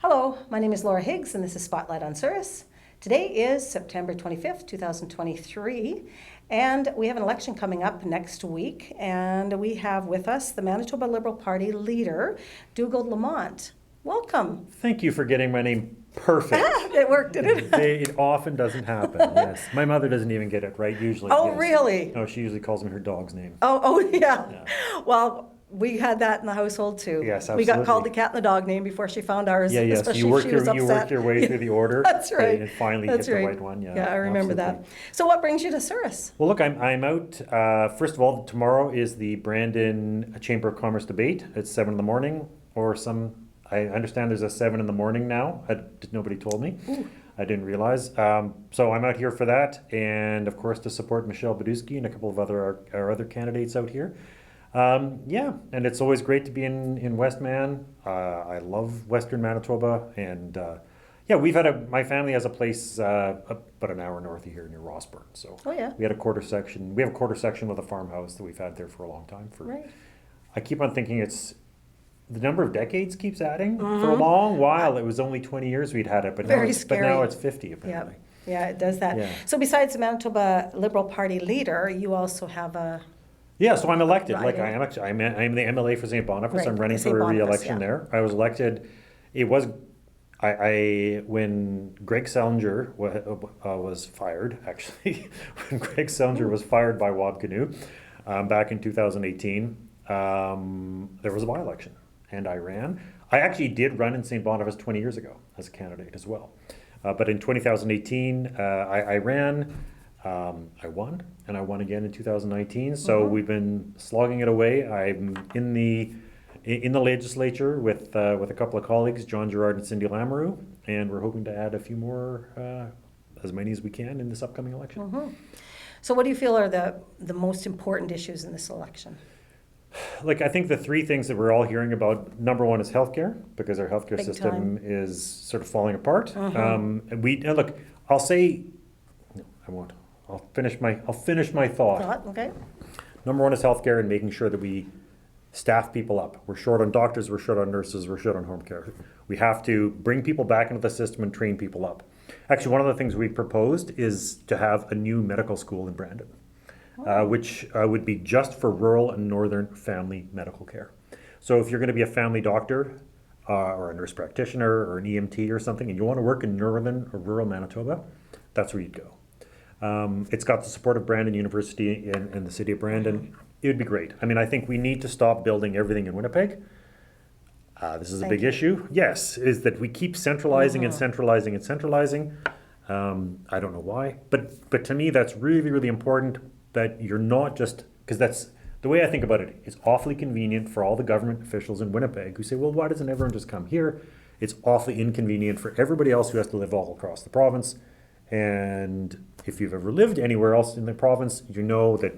Hello, my name is Laura Higgs and this is Spotlight on Souris. Today is September 25th, 2023, and we have an election coming up next week, and we have with us the Manitoba Liberal Party leader, Dougald Lamont. Welcome. Thank you for getting my name perfect. It worked, didn't it? It often doesn't happen, yes. My mother doesn't even get it right, usually. Oh, yes. really? No, she usually calls me her dog's name. Oh, yeah. Well, we had that in the household too. Yes, We got absolutely. called the cat and the dog name before she found ours. Yeah, yes. Especially You if she was upset. work your way through the order. That's right. And finally That's hit right. the right one. Yeah, I remember absolutely. that. So what brings you to Souris? Well, look, I'm out. First of all, tomorrow is the Brandon Chamber of Commerce debate. It's 7 in the morning, or I understand there's a 7 in the morning now. Nobody told me. Ooh. I didn't realize. So I'm out here for that, and of course to support Michelle Badusky and a couple of our other candidates out here. Yeah, and it's always great to be in Westman. I love Western Manitoba, and yeah, my family has a place about an hour north of here near Rossburn. So Oh, yeah. we have a quarter section with a farmhouse that we've had there for a long time. Right. I keep on thinking the number of decades keeps adding. For a long while, it was only 20 years we'd had it, but Very now scary. it's 50 apparently. Yeah, it does that. Yeah. So besides the Manitoba Liberal Party leader, you also have a... Yeah, so I'm elected. Right. Like I'm the MLA for St. Boniface. Right, I'm running St. for a Boniface, re-election yeah. there. I was elected. It was when Greg Sellinger was fired. Actually, when Greg Sellinger was fired by Wab Kinew back in 2018, there was a by-election, and I ran. I actually did run in St. Boniface 20 years ago as a candidate as well. But in 2018, I ran. I won, and I won again in 2019. So we've been slogging it away. I'm in the legislature with a couple of colleagues, John Gerard and Cindy Lamoureux, and we're hoping to add a few more, as many as we can in this upcoming election. So what do you feel are the most important issues in this election? Like, I think the three things that we're all hearing about, number one is healthcare, because our healthcare Big system time. is sort of falling apart. And look, I'll say, no, I won't. I'll finish my thought. Okay. Number one is healthcare and making sure that we staff people up. We're short on doctors, we're short on nurses, we're short on home care. We have to bring people back into the system and train people up. Actually, one of the things we proposed is to have a new medical school in Brandon, which would be just for rural and northern family medical care. So if you're going to be a family doctor or a nurse practitioner or an EMT or something, and you want to work in northern or rural Manitoba, that's where you'd go. It's got the support of Brandon University and the city of Brandon. It would be great. I mean, I think we need to stop building everything in Winnipeg. This is a big issue. Yes, is that we keep centralizing and centralizing and centralizing. I don't know why, but to me that's really, really important that you're not just, because that's the way I think about it. It's awfully convenient for all the government officials in Winnipeg who say, well, why doesn't everyone just come here? It's awfully inconvenient for everybody else who has to live all across the province. And if you've ever lived anywhere else in the province, you know that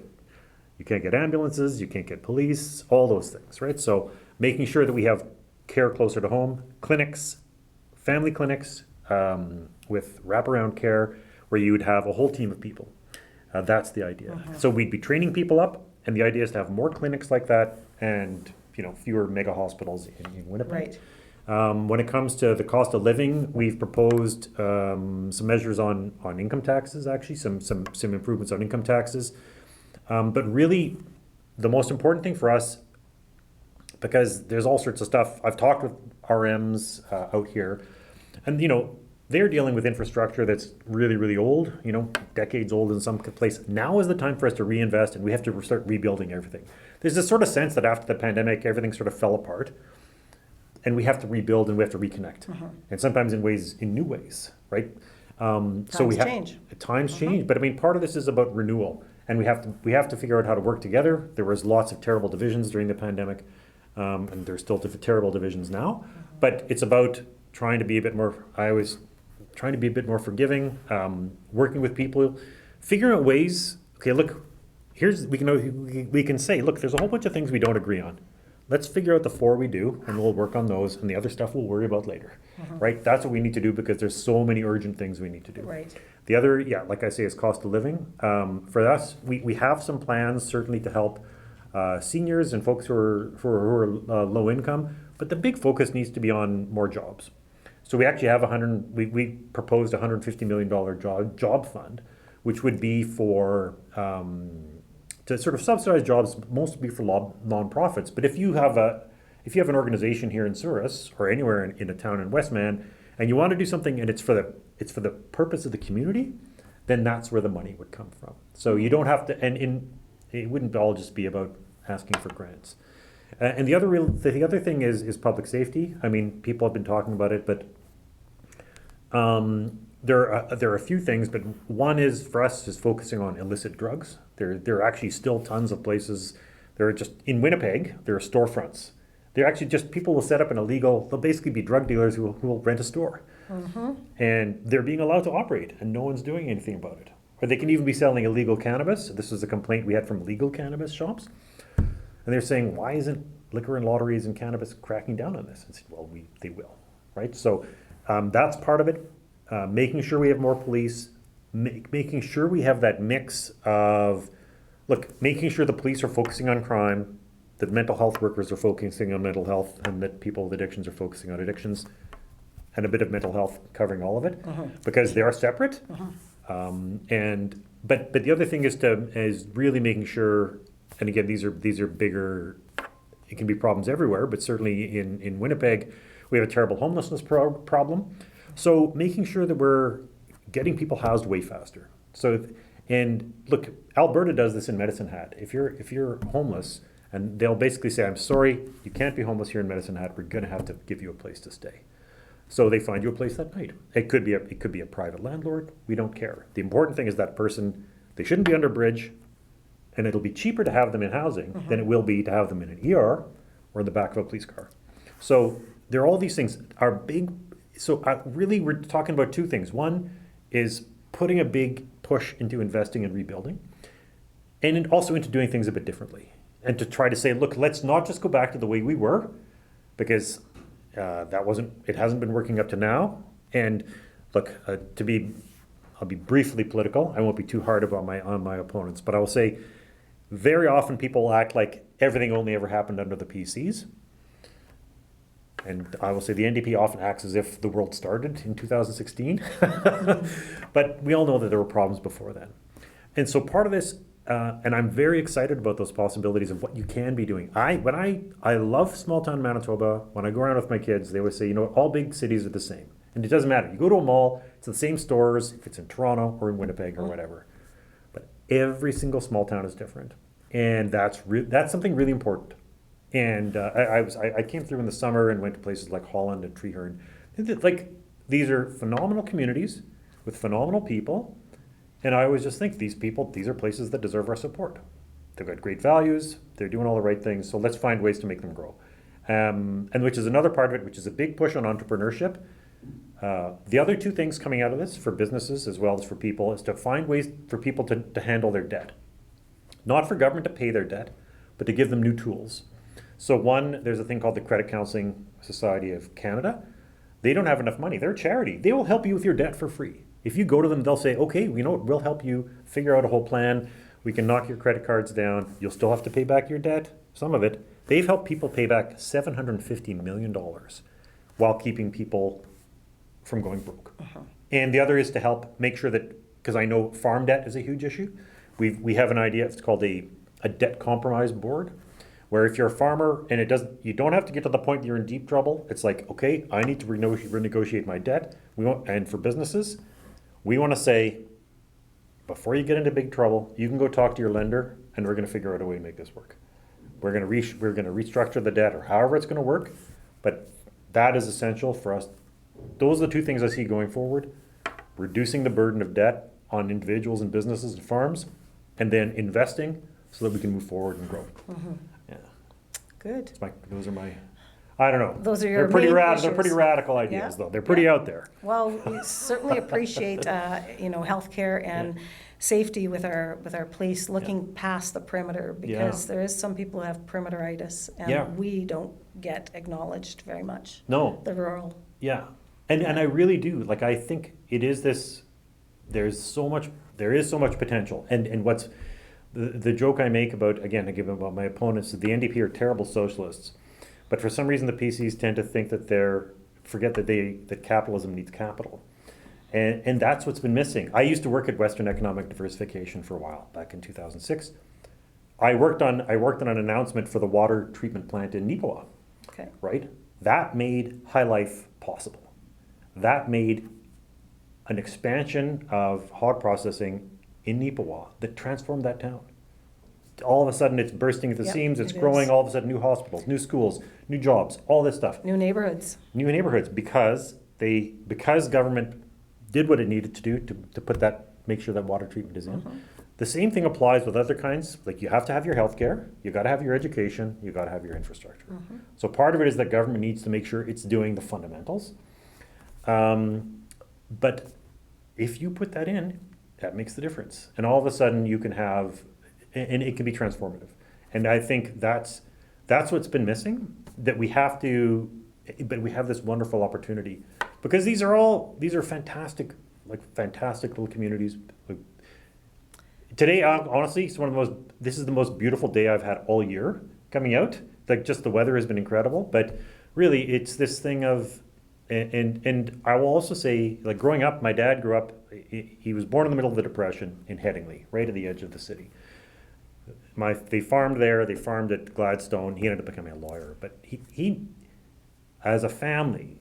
you can't get ambulances, you can't get police, all those things, right? So making sure that we have care closer to home, clinics, family clinics, with wraparound care, where you would have a whole team of people. That's the idea. So we'd be training people up, and the idea is to have more clinics like that and fewer mega hospitals in Winnipeg. Right. When it comes to the cost of living, we've proposed some measures on income taxes, actually, some improvements on income taxes. But really, the most important thing for us, because there's all sorts of stuff, I've talked with RMs out here, and they're dealing with infrastructure that's really, really old, decades old in some place. Now is the time for us to reinvest, and we have to start rebuilding everything. There's this sort of sense that after the pandemic, everything sort of fell apart. And we have to rebuild and we have to reconnect, and sometimes in new ways, right? Times change. Times change, but I mean, part of this is about renewal, and we have to figure out how to work together. There was lots of terrible divisions during the pandemic, and there's still terrible divisions now. But it's about trying to be a bit more. Trying to be a bit more forgiving, working with people, figuring out ways. Okay, look, we can say, look, there's a whole bunch of things we don't agree on. Let's figure out the 4 we do, and we'll work on those, and the other stuff we'll worry about later, right? That's what we need to do, because there's so many urgent things we need to do. Right. The other, like I say, is cost of living. For us, we have some plans certainly to help seniors and folks who are low income, but the big focus needs to be on more jobs. So we actually have we proposed $150 million job fund, which would be for to sort of subsidize jobs, mostly for nonprofits. But if you have an organization here in Souris or anywhere in a town in Westman, and you want to do something, and it's for the purpose of the community, then that's where the money would come from. So you don't have to, it wouldn't all just be about asking for grants. And the other thing is public safety. I mean, people have been talking about it, but there are a few things. But one is for us is focusing on illicit drugs. There are actually still tons of places. There are just in Winnipeg. There are storefronts. They're actually just people will set up an illegal. They'll basically be drug dealers who will rent a store, and they're being allowed to operate, and no one's doing anything about it. Or they can even be selling illegal cannabis. This is a complaint we had from legal cannabis shops. And they're saying, why isn't liquor and lotteries and cannabis cracking down on this? And said, well, they will, right? So that's part of it. Making sure we have more police, making sure we have that mix of, making sure the police are focusing on crime, that mental health workers are focusing on mental health, and that people with addictions are focusing on addictions, and a bit of mental health covering all of it, because they are separate. But the other thing is really making sure. And again, these are bigger. It can be problems everywhere, but certainly in Winnipeg, we have a terrible homelessness problem. So making sure that we're getting people housed way faster. So, and look, Alberta does this in Medicine Hat. If you're homeless, and they'll basically say, "I'm sorry, you can't be homeless here in Medicine Hat. We're going to have to give you a place to stay." So they find you a place that night. It could be a private landlord. We don't care. The important thing is that person. They shouldn't be under a bridge. And it'll be cheaper to have them in housing than it will be to have them in an ER or in the back of a police car. So there are all these things are big. So really we're talking about two things. One is putting a big push into investing and rebuilding, and also into doing things a bit differently. And to try to say, look, let's not just go back to the way we were, because it hasn't been working up to now. And look, I'll be briefly political. I won't be too hard on my opponents, but I will say, very often people act like everything only ever happened under the PCs. And I will say the NDP often acts as if the world started in 2016. But we all know that there were problems before then. And so part of this, and I'm very excited about those possibilities of what you can be doing. I love small town Manitoba. When I go around with my kids, they always say, all big cities are the same. And it doesn't matter. You go to a mall, it's the same stores, if it's in Toronto or in Winnipeg or whatever. But every single small town is different. And that's something really important. And I came through in the summer and went to places like Holland and Treeherne. These are phenomenal communities with phenomenal people. And I always just think these are places that deserve our support. They've got great values, they're doing all the right things, so let's find ways to make them grow. And which is another part of it, which is a big push on entrepreneurship. The other two things coming out of this for businesses as well as for people is to find ways for people to handle their debt. Not for government to pay their debt, but to give them new tools. So one, there's a thing called the Credit Counseling Society of Canada. They don't have enough money. They're a charity. They will help you with your debt for free. If you go to them, they'll say, okay, we'll help you figure out a whole plan. We can knock your credit cards down. You'll still have to pay back your debt, some of it. They've helped people pay back $750 million while keeping people from going broke. And the other is to help make sure that, because I know farm debt is a huge issue, we have an idea, it's called a debt compromise board, where if you're a farmer and you don't have to get to the point that you're in deep trouble. It's like, okay, I need to renegotiate my debt. And for businesses, we want to say, before you get into big trouble, you can go talk to your lender, and we're going to figure out a way to make this work. We're going to restructure the debt, or however it's going to work, but that is essential for us. Those are the two things I see going forward: reducing the burden of debt on individuals and businesses and farms, and then investing so that we can move forward and grow. Yeah. Good. Those are my. I don't know. Those are your They're pretty main They're issues. pretty radical ideas, though. They're pretty out there. Well, we certainly appreciate healthcare and safety with our police looking past the perimeter, because there is some people who have perimeteritis, and we don't get acknowledged very much. No. The rural. Yeah. And I really do. I think it is this. There is so much potential. And what's the joke I make about my opponents is the NDP are terrible socialists. But for some reason, the PCs tend to think that they're forget that capitalism needs capital. And that's what's been missing. I used to work at Western Economic Diversification for a while, back in 2006. I worked on an announcement for the water treatment plant in Neepawa, Okay. right? That made high life possible. That made an expansion of hog processing in Neepawa that transformed that town. All of a sudden, it's bursting at the Yep, seams, it's it growing, is. all of a sudden, new hospitals, new schools, new jobs, all this stuff. New neighborhoods. New neighborhoods, because government did what it needed to do to put that, make sure that water treatment is in. The same thing applies with other kinds, like you have to have your healthcare, you gotta have your education, you gotta have your infrastructure. So part of it is that government needs to make sure it's doing the fundamentals. But if you put that in, that makes the difference. And all of a sudden you can have, and it can be transformative. And I think that's what's been missing, that we have to, but we have this wonderful opportunity. Because these are fantastic, fantastic little communities. Today, honestly, this is the most beautiful day I've had all year coming out. Like, just the weather has been incredible, but really it's this thing of, and I will also say, like, growing up, my dad grew up, he was born in the middle of the Depression in Headingley, right at the edge of the city. They farmed there, they farmed at Gladstone, he ended up becoming a lawyer, but he as a family,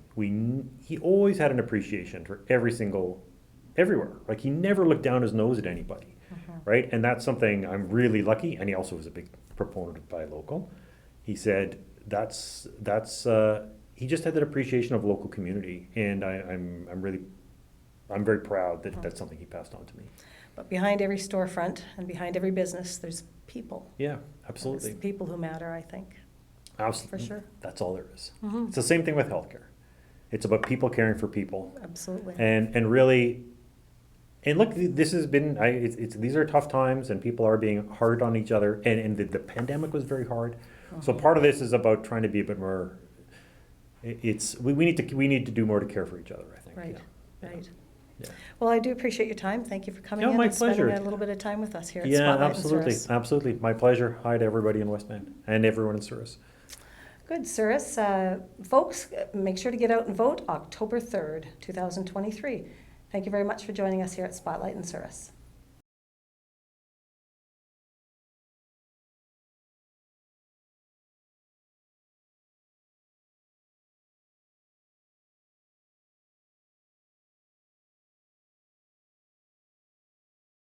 he always had an appreciation for everywhere. Like, he never looked down his nose at anybody, right? And that's something I'm really lucky. And he also was a big proponent of buy local. He said he just had that appreciation of local community, and I'm very proud that that's something he passed on to me. But behind every storefront and behind every business, there's people. Yeah, absolutely. It's the people who matter, I think. Absolutely. For sure. That's all there is. It's the same thing with healthcare. It's about people caring for people. Absolutely. And really, and look, this has been, these are tough times, and people are being hard on each other, and the pandemic was very hard. So part of this is about trying to be a bit more, we need to do more to care for each other, I think. Right, Yeah. right. Yeah. Well, I do appreciate your time. Thank you for coming No, in my and spending pleasure. a little bit of time with us here at Yeah, Spotlight absolutely, and Souris. absolutely. My pleasure. Hi to everybody in West Bend and everyone in Souris. Good, Souris. Folks, make sure to get out and vote October 3rd, 2023. Thank you very much for joining us here at Spotlight and Souris.